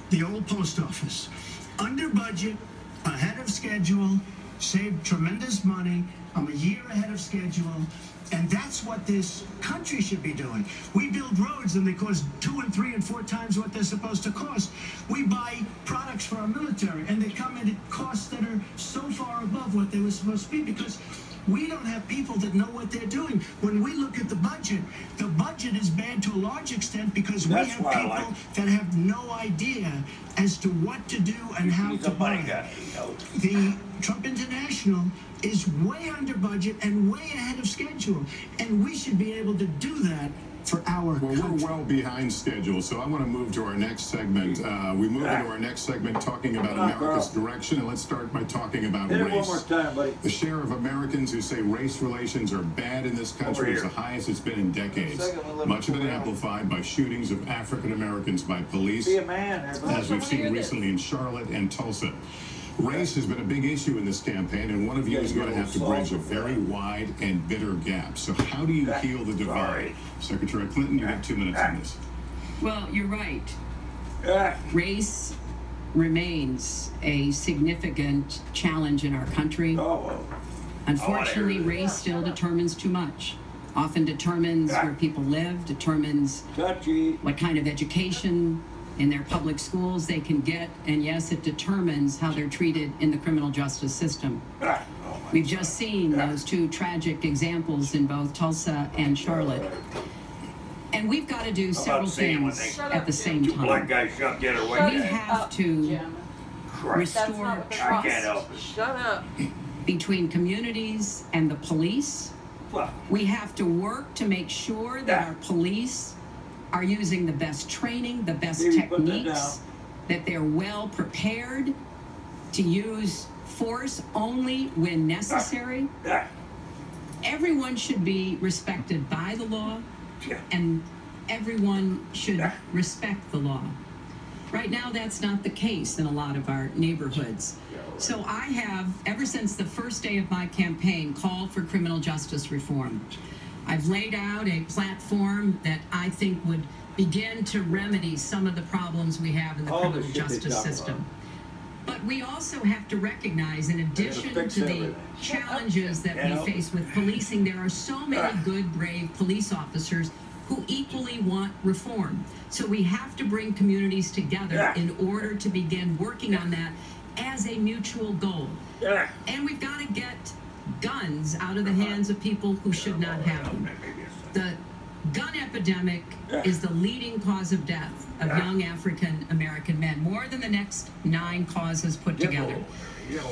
the old post office. Under budget, ahead of schedule, saved tremendous money. I'm a year ahead of schedule. And that's what this country should be doing. We build roads and they cost 2 and 3 and 4 times what they're supposed to cost. We buy products for our military and they come in at costs that are so far above what they were supposed to be because we don't have people that know what they're doing. When we look at the budget is bad to a large extent because we have people that have no idea as to what to do and how to buy. The Trump International is way under budget and way ahead of schedule, and we should be able to do that for our country. We're well behind schedule, so I want to move to our next segment. We move into our next segment talking about America's direction, and let's start by talking about race. One more time, buddy. The share of Americans who say race relations are bad in this country is the highest it's been in decades. Much of it amplified by shootings of African Americans by police, as we've seen recently in Charlotte and Tulsa. Race has been a big issue in this campaign, and one of you is going to have to bridge a very wide and bitter gap. So how do you heal the divide? Secretary Clinton, you have 2 minutes on this. Well, you're right. Race remains a significant challenge in our country. Unfortunately, race still determines too much. Often determines where people live, determines what kind of education in their public schools they can get, and yes, it determines how they're treated in the criminal justice system. We've just seen those 2 tragic examples in both Tulsa and Charlotte. And we've got to do several things at the same time. We have to restore trust between communities and the police. We have to work to make sure that our police are using the best training, the best techniques, that they're well prepared to use force only when necessary. Everyone should be respected by the law, and everyone should respect the law. Right now, that's not the case in a lot of our neighborhoods. So I have, ever since the first day of my campaign, called for criminal justice reform. I've laid out a platform that I think would begin to remedy some of the problems we have in the criminal justice system. But we also have to recognize, in addition to the challenges that we face with policing, there are so many good, brave police officers who equally want reform. So we have to bring communities together in order to begin working on that as a mutual goal. And we've got to get guns out of the hands of people who should not have them. The gun epidemic is the leading cause of death of young African American men, more than the next 9 causes put together.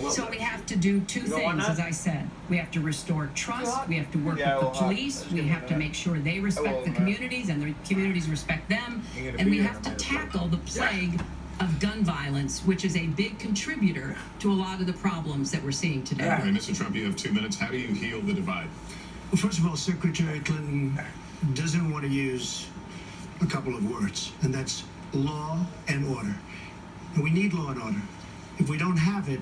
So we have to do 2 things, as I said. We have to restore trust, we have to work with the police, we have to make sure they respect the communities and the communities respect them, and we have to tackle the plague of gun violence, which is a big contributor to a lot of the problems that we're seeing today. All right, Mr. Trump, you have 2 minutes. How do you heal the divide? Well, first of all, Secretary Clinton doesn't want to use a couple of words, and that's law and order. And we need law and order. If we don't have it,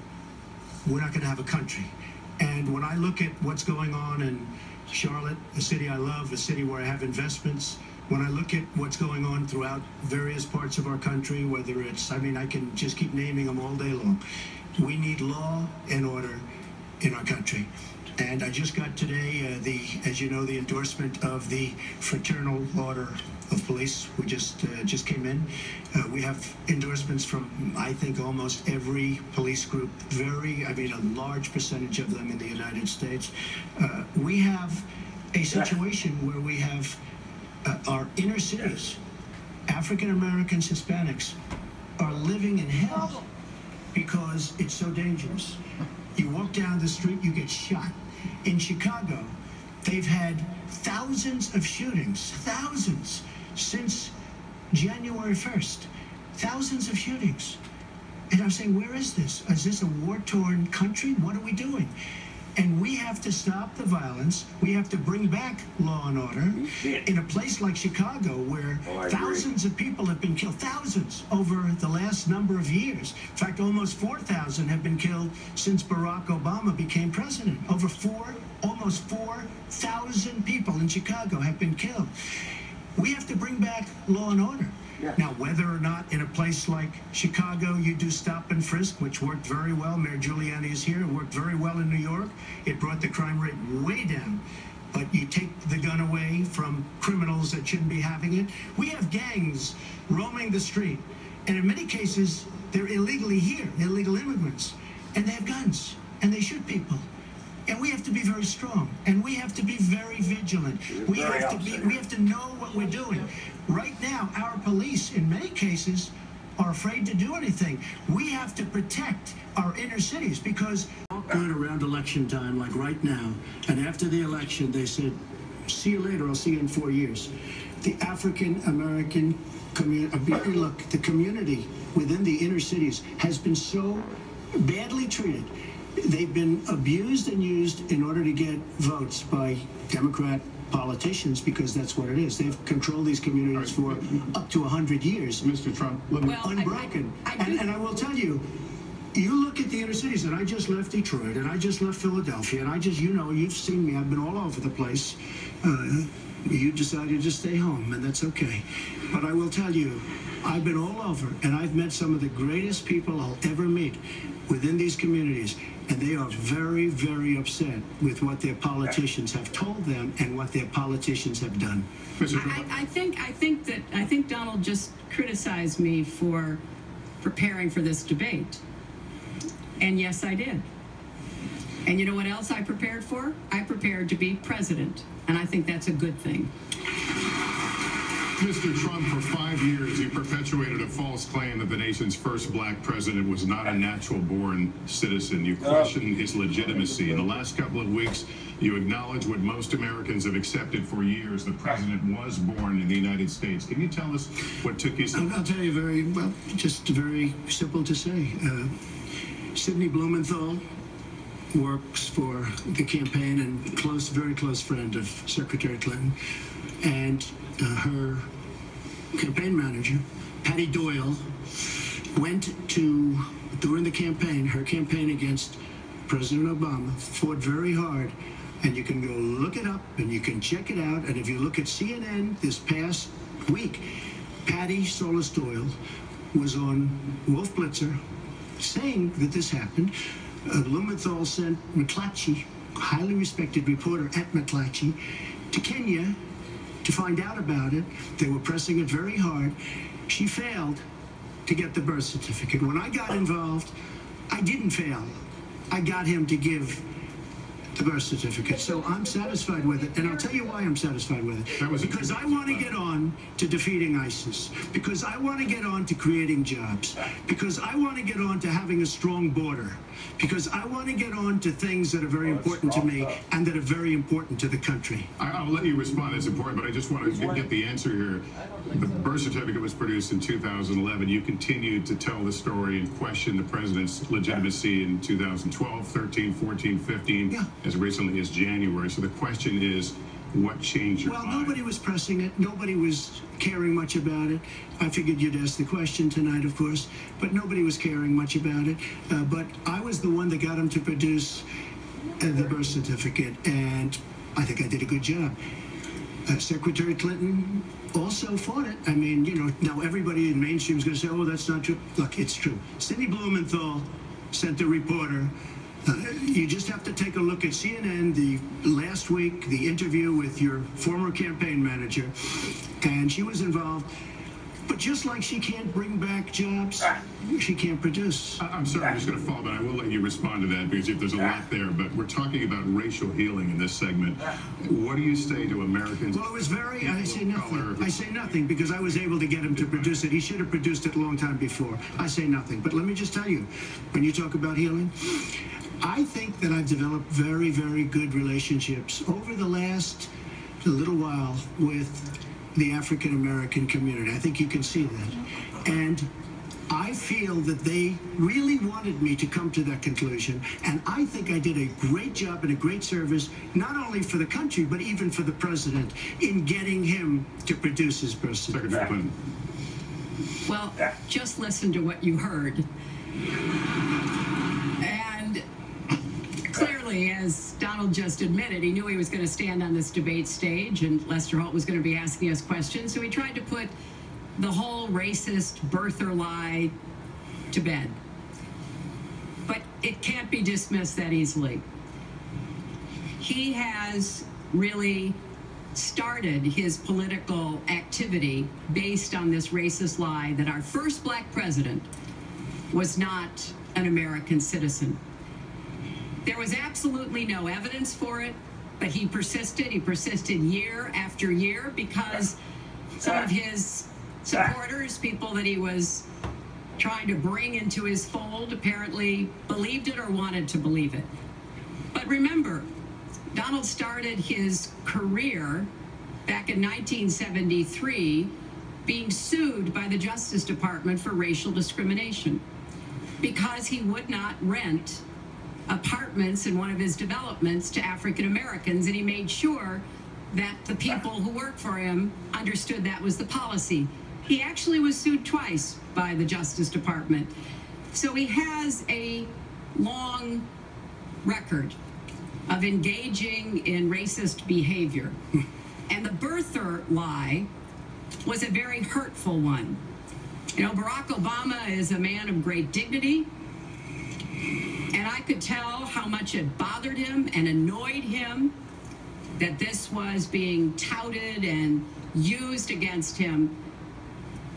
we're not going to have a country. And when I look at what's going on in Charlotte, a city I love, a city where I have investments, when I look at what's going on throughout various parts of our country, whether it's, I mean, I can just keep naming them all day long. We need law and order in our country. And I just got today, as you know, the endorsement of the Fraternal Order of Police. We just came in. We have endorsements from, I think, almost every police group, a large percentage of them in the United States. We have a situation where we have our inner cities, African Americans, Hispanics, are living in hell because it's so dangerous. You walk down the street, you get shot. In Chicago, they've had thousands of shootings, thousands, since January 1st. Thousands of shootings. And I'm saying, where is this? Is this a war-torn country? What are we doing? And we have to stop the violence. We have to bring back law and order in a place like Chicago where thousands of people have been killed, thousands over the last number of years. In fact, almost 4,000 have been killed since Barack Obama became president. Almost 4,000 people in Chicago have been killed. We have to bring back law and order. Now, whether or not in a place like Chicago you do stop and frisk, which worked very well, Mayor Giuliani is here, it worked very well in New York. It brought the crime rate way down. But you take the gun away from criminals that shouldn't be having it. We have gangs roaming the street, and in many cases, they're illegally here, illegal immigrants, and they have guns, and they shoot people. And we have to be very strong, and we have to be very vigilant. We have to know what we're doing. Right now, our police, in many cases, are afraid to do anything. We have to protect our inner cities because going around election time, like right now, and after the election, they said, see you later, I'll see you in 4 years. The African-American community, look, the community within the inner cities has been so badly treated. They've been abused and used in order to get votes by Democrat politicians because that's what it is. They've controlled these communities for up to 100 years. Mr. Trump, unbroken. And I will tell you, you look at the inner cities, and I just left Detroit, and I just left Philadelphia, and I just, you know, you've seen me, I've been all over the place. You decided to stay home, and that's okay. But I will tell you, I've been all over, and I've met some of the greatest people I'll ever meet within these communities, and they are very, very upset with what their politicians have told them and what their politicians have done. I think Donald just criticized me for preparing for this debate. And yes, I did. And you know what else I prepared for? I prepared to be president. And I think that's a good thing. Mr. Trump, for 5 years, you perpetuated a false claim that the nation's first black president was not a natural-born citizen. You questioned his legitimacy. In the last couple of weeks, you acknowledge what most Americans have accepted for years. The president was born in the United States. Can you tell us what took you so... I'll tell you very, well, just very simple to say. Sidney Blumenthal works for the campaign and very close friend of Secretary Clinton. And her campaign manager, Patty Doyle, went to, during the campaign, her campaign against President Obama, fought very hard, and you can go look it up and you can check it out. And if you look at CNN this past week, Patty Solis Doyle was on Wolf Blitzer saying that this happened. Blumenthal sent McClatchy, a highly respected reporter at McClatchy, to Kenya to find out about it. They were pressing it very hard. She failed to get the birth certificate. When I got involved, I didn't fail. I got him to give the birth certificate. So I'm satisfied with it. And I'll tell you why I'm satisfied with it. Because I want to get on to defeating ISIS. Because I want to get on to creating jobs. Because I want to get on to having a strong border. Because I want to get on to things that are very important to me and that are very important to the country. I'll let you respond. It's important, but I just want to get the answer here. The birth certificate was produced in 2011. You continued to tell the story and question the president's legitimacy in 2012, 13, 14, 15, yeah, as recently as January. So the question is, what changed your mind? Well, nobody was pressing it. Nobody was caring much about it. I figured you'd ask the question tonight, of course, but nobody was caring much about it. But I was the one that got him to produce the birth certificate, and I think I did a good job. Secretary Clinton also fought it. I mean, you know, now everybody in mainstream is going to say, oh, that's not true. Look, it's true. Sidney Blumenthal sent a reporter. You just have to take a look at CNN the last week, the interview with your former campaign manager, and she was involved. But just like she can't bring back jobs, she can't produce. I'm sorry, I'm just going to follow, but I will let you respond to that because there's a lot there. But we're talking about racial healing in this segment. What do you say to Americans? Well, it was very, I say nothing. I say nothing because I was able to get him to produce it. He should have produced it a long time before. I say nothing. But let me just tell you, when you talk about healing, I think that I've developed very, very good relationships over the last little while with the African-American community. I think you can see that. And I feel that they really wanted me to come to that conclusion. And I think I did a great job and a great service, not only for the country, but even for the president in getting him to produce his birth certificate. Well, just listen to what you heard. Clearly, as Donald just admitted, he knew he was going to stand on this debate stage and Lester Holt was going to be asking us questions. So he tried to put the whole racist birther lie to bed. But it can't be dismissed that easily. He has really started his political activity based on this racist lie that our first black president was not an American citizen. There was absolutely no evidence for it, but he persisted. He persisted year after year because some of his supporters, people that he was trying to bring into his fold, apparently believed it or wanted to believe it. But remember, Donald started his career back in 1973 being sued by the Justice Department for racial discrimination because he would not rent apartments in one of his developments to African Americans, and he made sure that the people who worked for him understood that was the policy. He actually was sued twice by the Justice Department. So he has a long record of engaging in racist behavior. And the birther lie was a very hurtful one. You know, Barack Obama is a man of great dignity, and I could tell how much it bothered him and annoyed him that this was being touted and used against him.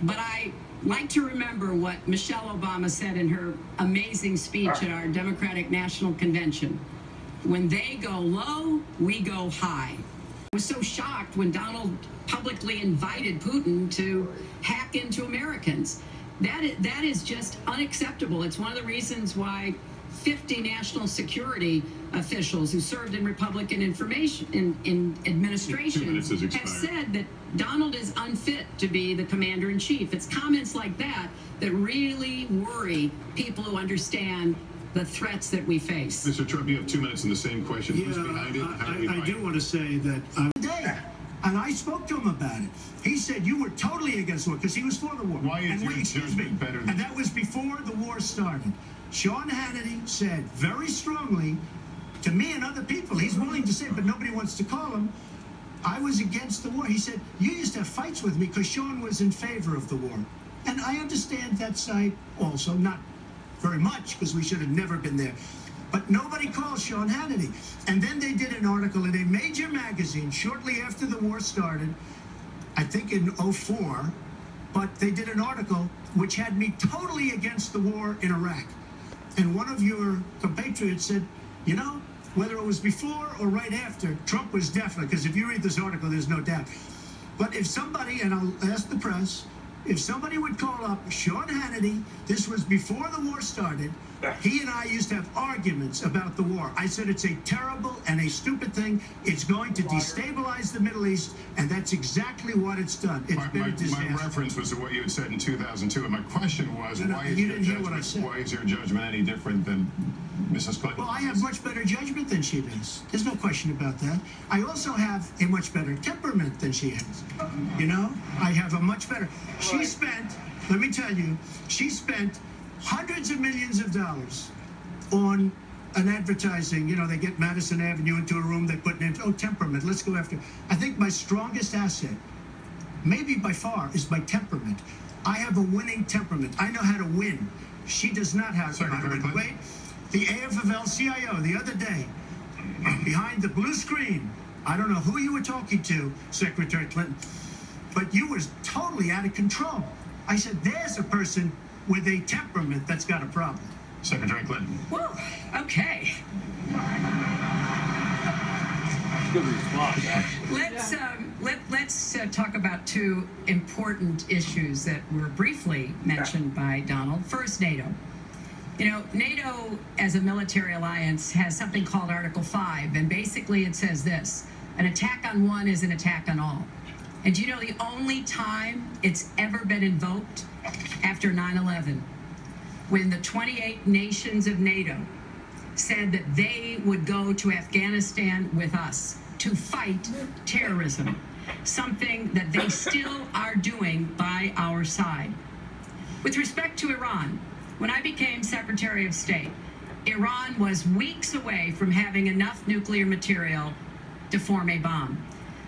But I like to remember what Michelle Obama said in her amazing speech at our Democratic National Convention. When they go low, we go high. I was so shocked when Donald publicly invited Putin to hack into Americans. That is just unacceptable. It's one of the reasons why 50 national security officials who served in Republican in administration have said that Donald is unfit to be the commander-in-chief. It's comments like that that really worry people who understand the threats that we face. Mr. Trump, you have 2 minutes in the same question. Yeah, who's behind it? I do want to say that and I spoke to him about it. He said you were totally against the war because he was for the war. Why is your judgment better than... And that was before the war started. Sean Hannity said very strongly to me and other people, he's willing to say it, but nobody wants to call him, I was against the war. He said, you used to have fights with me because Sean was in favor of the war. And I understand that side also, not very much because we should have never been there. But nobody calls Sean Hannity. And then they did an article in a major magazine shortly after the war started, I think in '04, but they did an article which had me totally against the war in Iraq. And one of your compatriots said, you know, whether it was before or right after, Trump was definitely, because if you read this article, there's no doubt. But if somebody, and I'll ask the press, if somebody would call up Sean Hannity, this was before the war started, he and I used to have arguments about the war. I said it's a terrible and a stupid thing. It's going to destabilize the Middle East, and that's exactly what it's done. It's been a disaster. My reference was to what you had said in 2002, and my question was, why is your judgment any different than Mrs. Clinton? Well, I have much better judgment than she does. There's no question about that. I also have a much better temperament than she has. You know, I have a much better... She spent, let me tell you, she spent hundreds of millions of dollars on an advertising. You know, they get Madison Avenue into a room, they put in, oh, temperament, let's go after. I think my strongest asset, maybe by far, is my temperament. I have a winning temperament. I know how to win. She does not have how to win. Wait, the AFL-CIO the other day, behind the blue screen, I don't know who you were talking to, Secretary Clinton, but you were totally out of control. I said, there's a person with a temperament that's got a problem. Secretary Clinton. Whoa, okay. Good response. Let's talk about two important issues that were briefly mentioned by Donald. First, NATO. You know, NATO as a military alliance has something called Article 5, and basically it says this: an attack on one is an attack on all. And do you know the only time it's ever been invoked? After 9/11, when the 28 nations of NATO said that they would go to Afghanistan with us to fight terrorism, something that they still are doing by our side. With respect to Iran, when I became Secretary of State, Iran was weeks away from having enough nuclear material to form a bomb.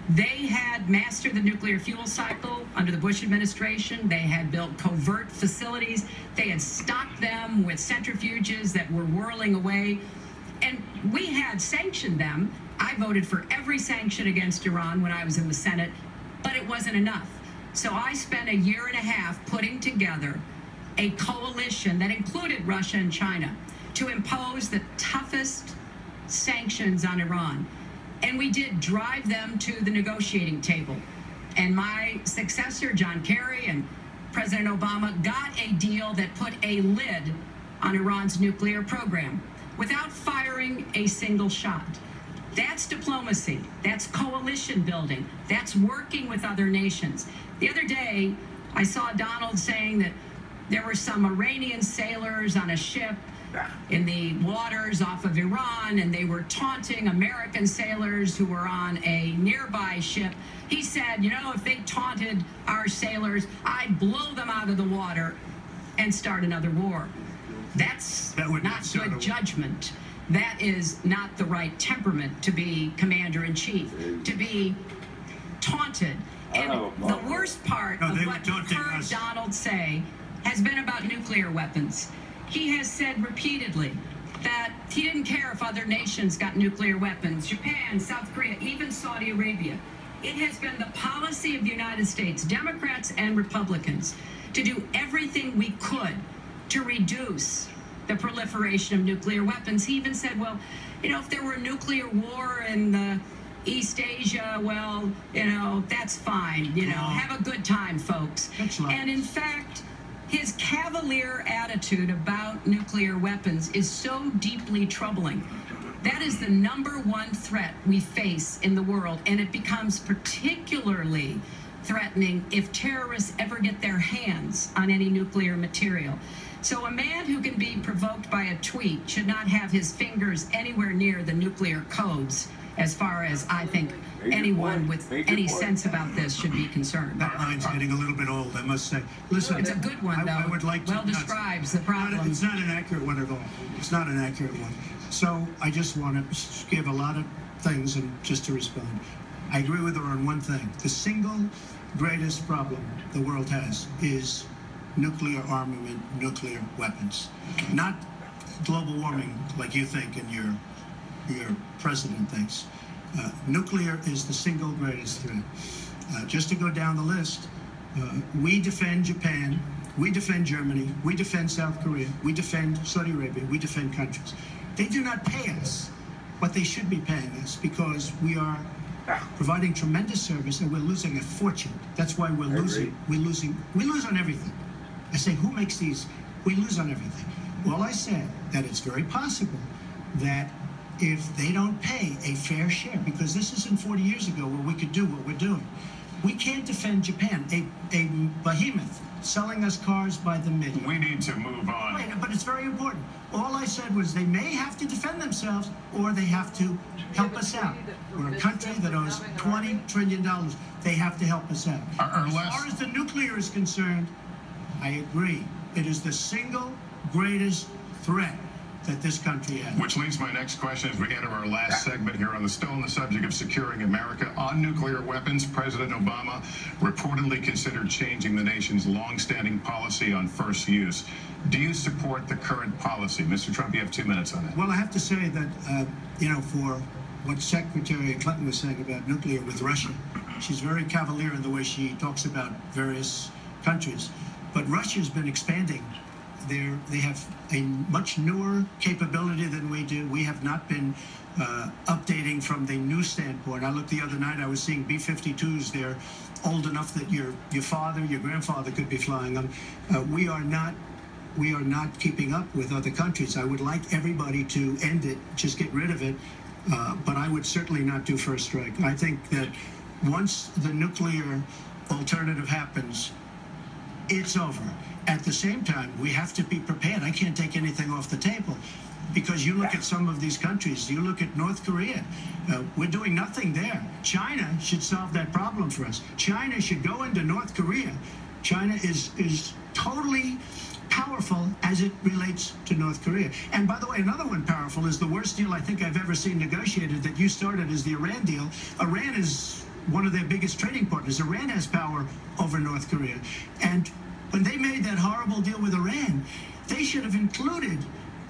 They had mastered the nuclear fuel cycle under the Bush administration. They had built covert facilities. They had stocked them with centrifuges that were whirling away. And we had sanctioned them. I voted for every sanction against Iran when I was in the Senate, but it wasn't enough. So I spent a year and a half putting together a coalition that included Russia and China to impose the toughest sanctions on Iran. And we did drive them to the negotiating table. And my successor, John Kerry, and President Obama got a deal that put a lid on Iran's nuclear program without firing a single shot. That's diplomacy. That's coalition building. That's working with other nations. The other day, I saw Donald saying that there were some Iranian sailors on a ship in the waters off of Iran, and they were taunting American sailors who were on a nearby ship. He said, you know, if they taunted our sailors, I'd blow them out of the water and start another war. That's not good judgment. That is not the right temperament to be commander-in-chief, to be taunted. And the worst part of what you've heard Donald say has been about nuclear weapons. He has said repeatedly that he didn't care if other nations got nuclear weapons, Japan, South Korea, even Saudi Arabia. It has been the policy of the United States, Democrats and Republicans, to do everything we could to reduce the proliferation of nuclear weapons. He even said, well, you know, if there were a nuclear war in the East Asia, well, you know, that's fine. You know, have a good time, folks. And in fact, his cavalier attitude about nuclear weapons is so deeply troubling. That is the #1 threat we face in the world, and it becomes particularly threatening if terrorists ever get their hands on any nuclear material. So a man who can be provoked by a tweet should not have his fingers anywhere near the nuclear codes, as far as I think anyone with any sense about this should be concerned. That line's getting a little bit old, I must say. Listen, it's a good one, though. I would like to, well describes the problem. It's not an accurate one at all. It's not an accurate one. So I just want to give a lot of things and just to respond. I agree with her on one thing. The single greatest problem the world has is nuclear armament, nuclear weapons. Not global warming like you think and your president thinks. Nuclear is the single greatest threat. Just to go down the list, we defend Japan, we defend Germany, we defend South Korea, we defend Saudi Arabia, we defend countries. They do not pay us what they should be paying us because we are providing tremendous service and we're losing a fortune. That's why we're losing. We lose on everything. I say, who makes these? We lose on everything. Well, I said that it's very possible that if they don't pay a fair share, because this isn't 40 years ago where we could do what we're doing. We can't defend Japan, a behemoth selling us cars by the million. We need to move on. Wait, but it's very important. All I said was they may have to defend themselves or they have to help us out. We're a country that owes $20 trillion. They have to help us out. As far as the nuclear is concerned, I agree. It is the single greatest threat that this country has. Which leads my next question as we enter our last segment here on still on the subject of securing America. On nuclear weapons, President Obama reportedly considered changing the nation's long-standing policy on first use. Do you support the current policy? Mr. Trump, you have 2 minutes on that. Well, I have to say that, you know, for what Secretary Clinton was saying about nuclear with Russia, she's very cavalier in the way she talks about various countries. But Russia's been expanding. They have a much newer capability than we do. We have not been updating from the new standpoint. I looked the other night, I was seeing B-52s. They're old enough that your father, your grandfather could be flying them. We are not keeping up with other countries. I would like everybody to end it, just get rid of it, but I would certainly not do first strike. I think that once the nuclear alternative happens, it's over. At the same time, we have to be prepared. I can't take anything off the table because you look at some of these countries. You look at North Korea. We're doing nothing there. China should solve that problem for us. China should go into North Korea. China is totally powerful as it relates to North Korea. And by the way, another one powerful is the worst deal I think I've ever seen negotiated that you started is the Iran deal. Iran is one of their biggest trading partners. Iran has power over North Korea. And when they made that horrible deal with Iran, they should have included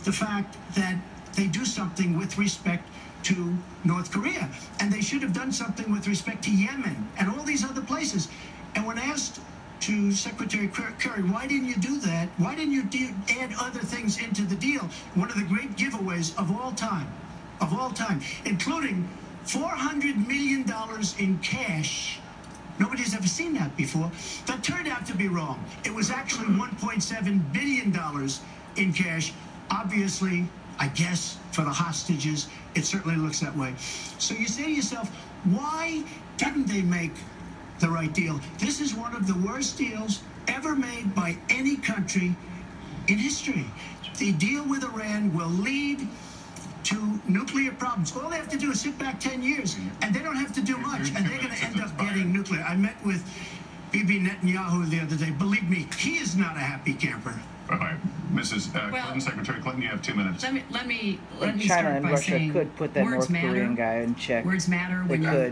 the fact that they do something with respect to North Korea. And they should have done something with respect to Yemen and all these other places. And when asked to Secretary Kerry, why didn't you do that? Why didn't you add other things into the deal? One of the great giveaways of all time, including $400 million in cash. Nobody's ever seen that before. That turned out to be wrong. It was actually $1.7 billion in cash. Obviously, I guess, for the hostages, it certainly looks that way. So you say to yourself, why didn't they make the right deal? This is one of the worst deals ever made by any country in history. The deal with Iran will lead to nuclear problems. All they have to do is sit back 10 years, and they don't have to do much, and they're going to end up getting nuclear. I met with Bibi Netanyahu the other day. Believe me, he is not a happy camper. All right, Mrs. Clinton, Secretary Clinton, you have 2 minutes. Let me China start and by Russia saying could put that words North Korean matter. guy in check. Words matter They when could. you're